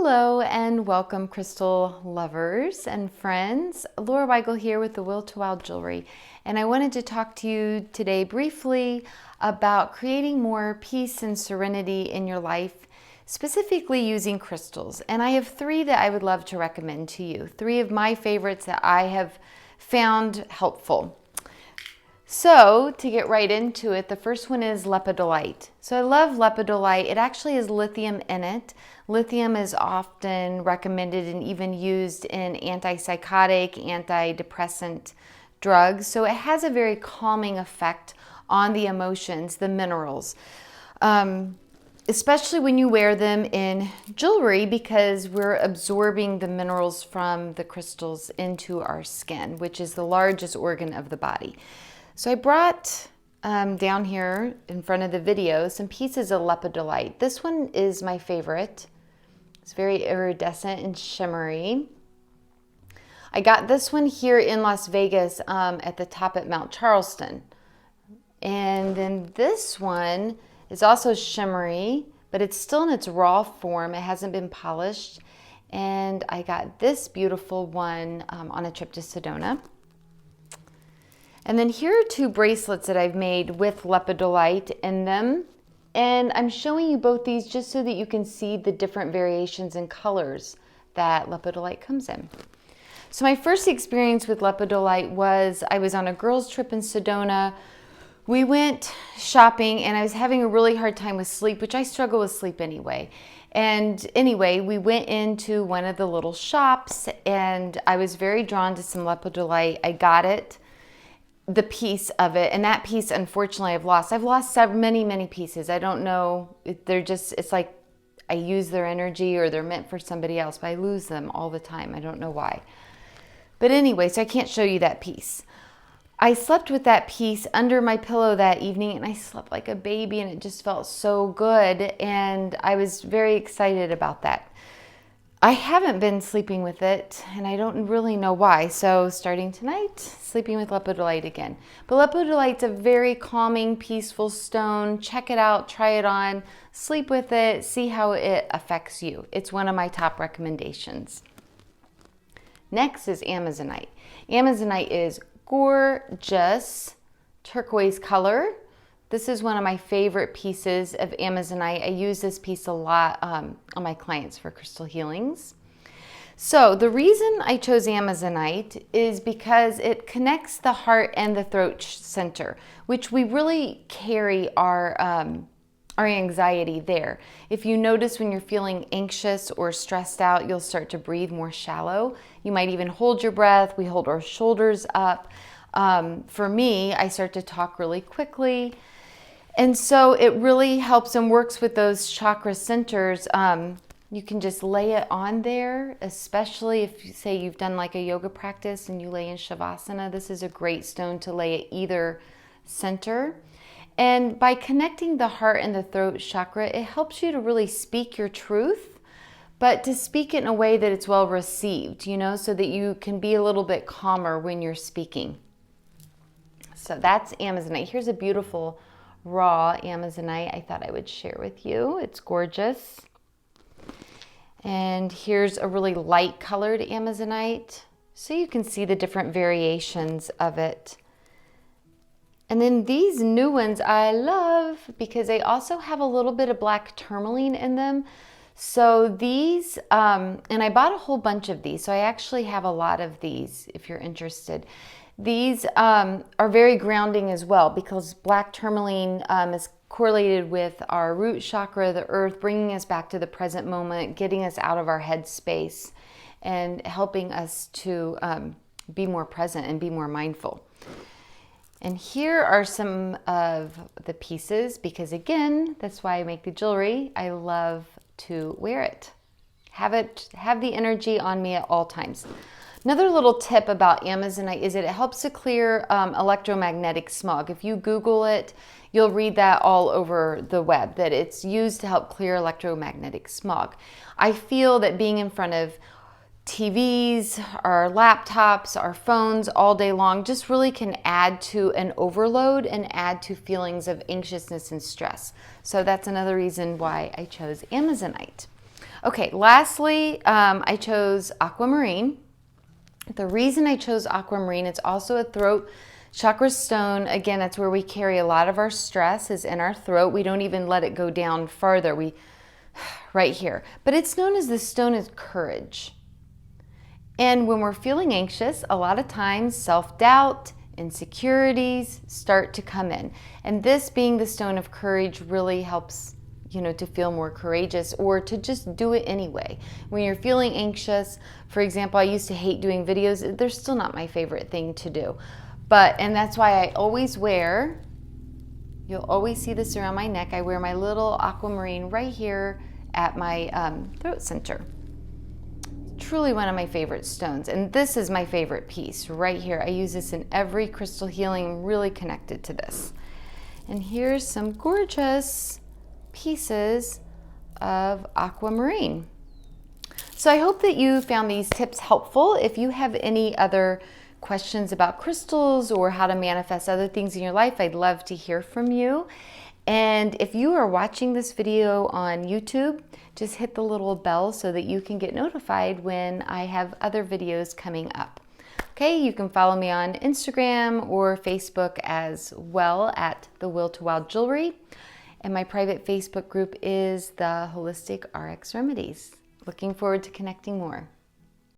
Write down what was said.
Hello and welcome, crystal lovers and friends. Laura Weigel here with the Will to Wild Jewelry, and I wanted to talk to you today briefly about creating more peace and serenity in your life, specifically using crystals. And I have three that I would love to recommend to you, three of my favorites that I have found helpful. So to get right into it, the first one is Lepidolite. So I love Lepidolite. It actually has lithium in it. Lithium is often recommended and even used in antipsychotic, antidepressant drugs. So it has a very calming effect on the emotions, the minerals, especially when you wear them in jewelry, because we're absorbing the minerals from the crystals into our skin, which is the largest organ of the body. So I brought down here in front of the video some pieces of Lepidolite. This one is my favorite. It's very iridescent and shimmery. I got this one here in Las Vegas at the top at Mount Charleston. And then this one is also shimmery, but it's still in its raw form. It hasn't been polished. And I got this beautiful one on a trip to Sedona. And then here are two bracelets that I've made with Lepidolite in them. And I'm showing you both these just so that you can see the different variations and colors that Lepidolite comes in. So my first experience with Lepidolite was I was on a girls' trip in Sedona. We went shopping and I was having a really hard time with sleep, which I struggle with sleep anyway. And anyway, we went into one of the little shops and I was very drawn to some Lepidolite. I got it, the piece of it, and that piece unfortunately I've lost many pieces. I don't know, it's like I use their energy or they're meant for somebody else, but I lose them all the time. I don't know why, but anyway, so I can't show you that piece. I slept with that piece under my pillow that evening and I slept like a baby and it just felt so good, and I was very excited about that. I haven't been sleeping with it, and I don't really know why. So starting tonight, sleeping with Lepidolite again. But Lepidolite's a very calming, peaceful stone. Check it out, try it on, sleep with it, see how it affects you. It's one of my top recommendations. Next is Amazonite. Amazonite is gorgeous turquoise color. This is one of my favorite pieces of Amazonite. I use this piece a lot on my clients for crystal healings. So the reason I chose Amazonite is because it connects the heart and the throat center, which we really carry our anxiety there. If you notice when you're feeling anxious or stressed out, you'll start to breathe more shallow. You might even hold your breath. We hold our shoulders up. For me, I start to talk really quickly. And so it really helps and works with those chakra centers. You can just lay it on there, especially if you say you've done like a yoga practice and you lay in Shavasana. This is a great stone to lay at either center. And by connecting the heart and the throat chakra, it helps you to really speak your truth, but to speak it in a way that it's well received, so that you can be a little bit calmer when you're speaking. So that's Amazonite. Here's a beautiful raw Amazonite I thought I would share with you. It's gorgeous. And here's a really light colored Amazonite, so you can see the different variations of it. And then these new ones I love because they also have a little bit of black tourmaline in them. So these, and I bought a whole bunch of these, so I actually have a lot of these if you're interested. These are very grounding as well because black tourmaline is correlated with our root chakra, the earth, bringing us back to the present moment, getting us out of our head space, and helping us to be more present and be more mindful. And here are some of the pieces because, again, that's why I make the jewelry. I love to wear it. Have the energy on me at all times. Another little tip about Amazonite is that it helps to clear electromagnetic smog. If you Google it, you'll read that all over the web, that it's used to help clear electromagnetic smog. I feel that being in front of TVs, our laptops, our phones all day long just really can add to an overload and add to feelings of anxiousness and stress. So that's another reason why I chose Amazonite. Okay, lastly, I chose Aquamarine. The reason I chose Aquamarine, it's also a throat chakra stone. Again, that's where we carry a lot of our stress, is in our throat. We don't even let it go down further. Right here. But it's known as the stone of courage. And when we're feeling anxious, a lot of times self-doubt, insecurities start to come in. And this being the stone of courage really helps, to feel more courageous or to just do it anyway. When you're feeling anxious, for example, I used to hate doing videos. They're still not my favorite thing to do. And that's why I always wear, you'll always see this around my neck, I wear my little Aquamarine right here at my throat center. Truly one of my favorite stones. And this is my favorite piece right here. I use this in every crystal healing. I'm really connected to this. And here's some gorgeous pieces of Aquamarine. So I hope that you found these tips helpful. If you have any other questions about crystals or how to manifest other things in your life, I'd love to hear from you. And if you are watching this video on YouTube, just hit the little bell so that you can get notified when I have other videos coming up. Okay, you can follow me on Instagram or Facebook as well at The Will to Wild Jewelry. And my private Facebook group is the Holistic RX Remedies. Looking forward to connecting more.